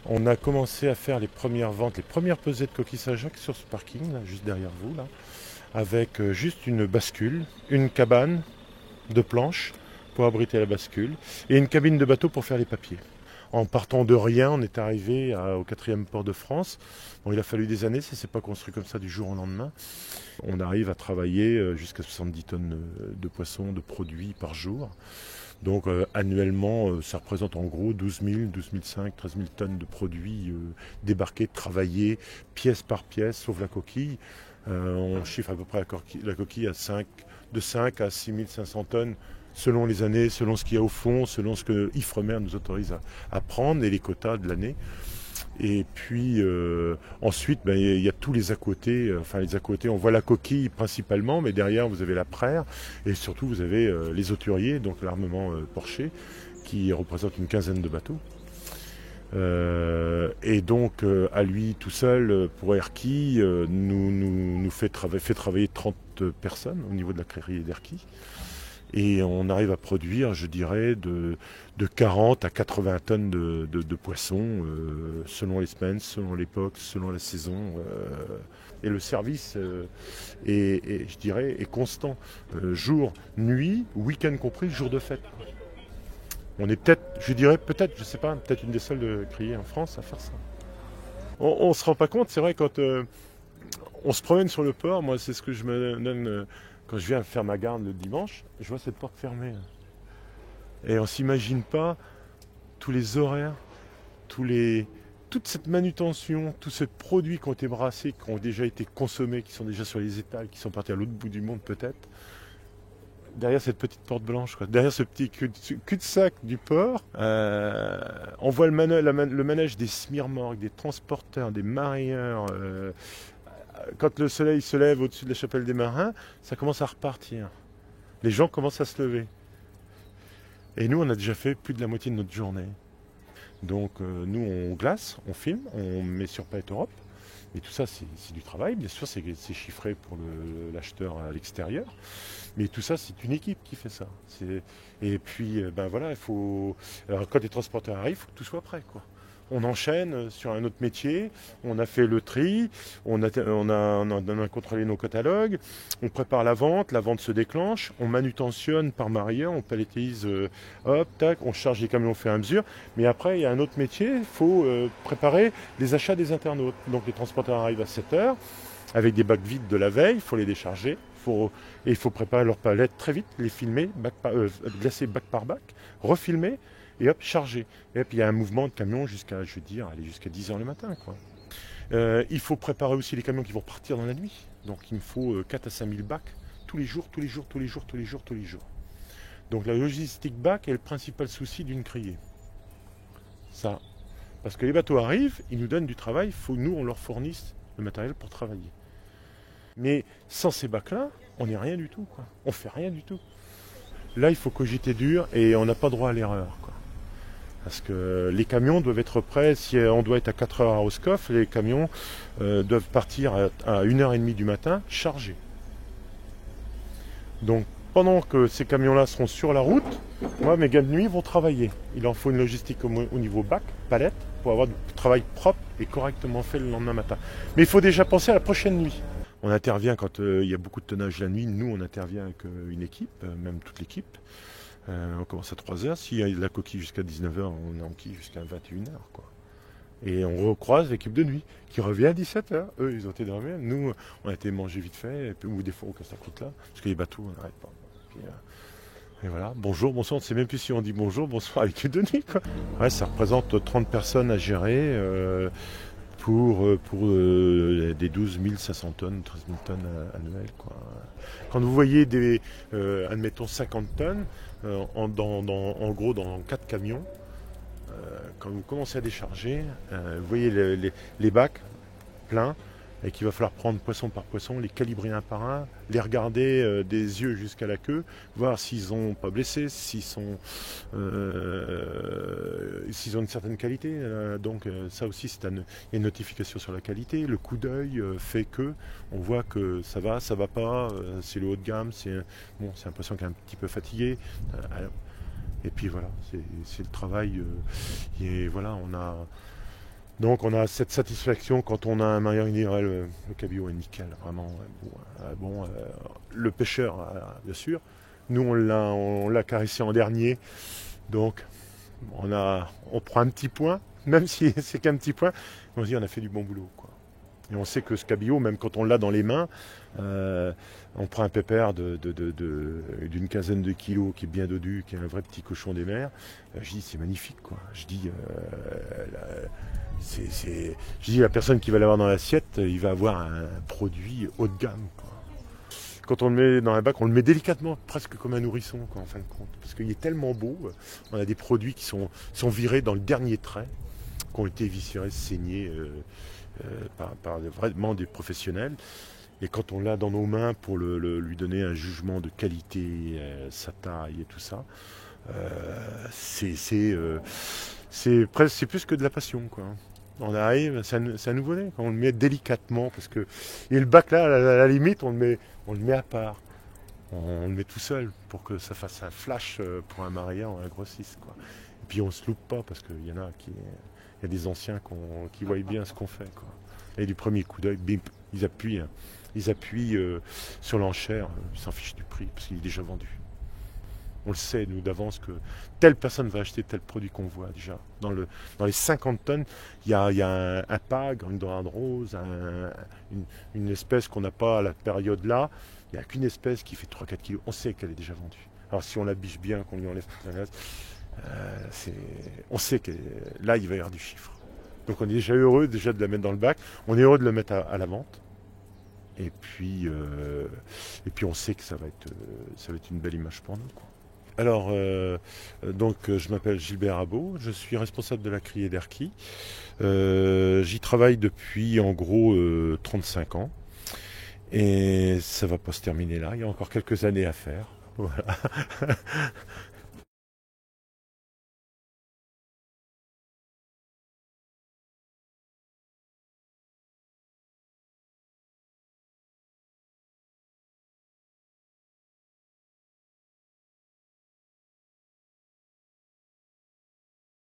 On a commencé à faire les premières ventes, les premières pesées de coquilles Saint-Jacques sur ce parking, là, juste derrière vous, là, avec juste une bascule, une cabane de planches pour abriter la bascule et une cabine de bateau pour faire les papiers. En partant de rien, on est arrivé au quatrième port de France. Bon, il a fallu des années, ça ne s'est pas construit comme ça du jour au lendemain. On arrive à travailler jusqu'à 70 tonnes de poissons, de produits par jour. Donc annuellement, ça représente en gros 12 000, 12 500, 13 000 tonnes de produits débarqués, travaillés, pièce par pièce, sauf la coquille. On chiffre à peu près la coquille à de 5 à 6 500 tonnes selon les années, selon ce qu'il y a au fond, selon ce que Ifremer nous autorise à prendre et les quotas de l'année. Et puis ensuite, il y a tous les à côté. Enfin, les à côté, on voit la coquille principalement, mais derrière, vous avez la praire. Et surtout, vous avez les hauturiers, donc l'armement Porcher, qui représente une quinzaine de bateaux. Et donc, à lui tout seul, pour Erquy, nous fait travailler 30 personnes au niveau de la crèrerie d'Erquy. Et on arrive à produire, je dirais, de 40 à 80 tonnes de poissons, selon les semaines, selon l'époque, selon la saison. Et le service je dirais, est constant. Jour, nuit, week-end compris, jour de fête. On est peut-être, je dirais peut-être, je sais pas, peut-être une des seules de crier en France à faire ça. On se rend pas compte, c'est vrai, quand on se promène sur le port, moi c'est ce que je me donne quand je viens faire ma garde le dimanche, je vois cette porte fermée. Et on s'imagine pas tous les horaires, toute cette manutention, tous ces produits qui ont été brassés, qui ont déjà été consommés, qui sont déjà sur les étals, qui sont partis à l'autre bout du monde peut-être. Derrière cette petite porte blanche, quoi. Derrière ce petit cul-de-sac du port, on voit le manège des smirmorgues, des transporteurs, des marieurs. Quand le soleil se lève au-dessus de la chapelle des marins, ça commence à repartir. Les gens commencent à se lever. Et nous, on a déjà fait plus de la moitié de notre journée. Donc nous, on glace, on filme, on met sur Palette Europe. Et tout ça, c'est du travail. Bien sûr, c'est chiffré pour l'acheteur à l'extérieur. Mais tout ça, c'est une équipe qui fait ça. Et puis, voilà, il faut. Alors, quand les transporteurs arrivent, il faut que tout soit prêt, quoi. On enchaîne sur un autre métier, on a fait le tri, on a contrôlé nos catalogues, on prépare la vente se déclenche, on manutentionne par marieur, on paletteise, hop, tac, on charge les camions au fur et à mesure. Mais après, il y a un autre métier, il faut préparer les achats des internautes. Donc les transporteurs arrivent à 7 heures, avec des bacs vides de la veille, il faut les décharger, il faut préparer leurs palettes très vite, les filmer, glacer bac par bac, refilmer, et hop, charger. Et hop, il y a un mouvement de camions jusqu'à 10 h le matin, quoi. Il faut préparer aussi les camions qui vont partir dans la nuit. Donc il me faut 4 à 5 000 bacs tous les jours. Donc la logistique bac est le principal souci d'une criée. Ça. Parce que les bateaux arrivent, ils nous donnent du travail, il faut nous on leur fournisse le matériel pour travailler. Mais sans ces bacs-là, on n'est rien du tout, quoi. On fait rien du tout. Là, il faut cogiter dur et on n'a pas droit à l'erreur, quoi. Parce que les camions doivent être prêts, si on doit être à 4 heures à Roscoff, les camions doivent partir à 1h30 du matin, chargés. Donc pendant que ces camions-là seront sur la route, moi mes gars de nuit vont travailler. Il en faut une logistique au niveau bac, palette, pour avoir du travail propre et correctement fait le lendemain matin. Mais il faut déjà penser à la prochaine nuit. On intervient quand il y a beaucoup de tonnage la nuit, nous on intervient avec une équipe, même toute l'équipe. On commence à 3h, s'il y a de la coquille jusqu'à 19h, on est en quille jusqu'à 21h, quoi. Et on recroise l'équipe de nuit, qui revient à 17h. Eux, ils ont été dormir. Nous, on a été manger vite fait, ou des fois on casse la croûte là, parce que les bateaux, on n'arrête pas. Puis, et voilà, bonjour, bonsoir, on ne sait même plus si on dit bonjour, bonsoir à l'équipe de nuit, quoi. Ouais, ça représente 30 personnes à gérer pour des 12 500 tonnes, 13 000 tonnes annuelles, quoi. Quand vous voyez admettons 50 tonnes, en gros dans 4 camions, quand vous commencez à décharger, vous voyez les bacs pleins et qu'il va falloir prendre poisson par poisson, les calibrer un par un, les regarder des yeux jusqu'à la queue, voir s'ils n'ont pas blessé, s'ils ont une certaine qualité. Donc ça aussi, il y a une notification sur la qualité. Le coup d'œil fait que on voit que ça va pas, c'est le haut de gamme, c'est un poisson qui est un petit peu fatigué. Et puis voilà, c'est le travail. Et voilà, Donc on a cette satisfaction quand on a un maillot, il dit ouais, le cabillaud est nickel, vraiment. Le pêcheur, bien sûr. Nous on l'a caressé en dernier, donc on prend un petit point, même si c'est qu'un petit point, on se dit on a fait du bon boulot, quoi. Et on sait que ce cabillaud, même quand on l'a dans les mains, on prend un pépère d'une quinzaine de kilos qui est bien dodu, qui est un vrai petit cochon des mers. Je dis c'est magnifique, quoi. Je dis je dis la personne qui va l'avoir dans l'assiette, il va avoir un produit haut de gamme, quoi. Quand on le met dans un bac, on le met délicatement, presque comme un nourrisson, quoi, en fin de compte. Parce qu'il est tellement beau, on a des produits qui sont virés dans le dernier trait, qui ont été viscérés, saignés par vraiment des professionnels. Et quand on l'a dans nos mains pour lui donner un jugement de qualité, sa taille et tout ça, c'est plus que de la passion, quoi. On arrive, c'est un nouveau-né, on le met délicatement, parce que. Et le bac là, à la limite, on le met à part. On le met tout seul pour que ça fasse un flash pour un mariage ou un grossiste, quoi. Et puis on se loupe pas, parce qu'il y en a il y a des anciens qui voient bien ce qu'on fait, quoi. Et du premier coup d'œil, bim, ils appuient sur l'enchère, ils s'en fichent du prix, parce qu'il est déjà vendu. On le sait, nous, d'avance, que telle personne va acheter tel produit qu'on voit déjà. Dans les 50 tonnes, il y a un pag, une dorade rose, une espèce qu'on n'a pas à la période là. Il n'y a qu'une espèce qui fait 3-4 kilos. On sait qu'elle est déjà vendue. Alors si on la biche bien, qu'on lui enlève toute la graisse, on sait que là, il va y avoir du chiffre. Donc on est déjà heureux de la mettre dans le bac. On est heureux de le mettre à la vente. Et puis on sait que ça va être une belle image pour nous, quoi. Alors, je m'appelle Gilbert Rabot, je suis responsable de la criée d'Erquy. J'y travaille depuis en gros 35 ans. Et ça va pas se terminer là, il y a encore quelques années à faire. Voilà.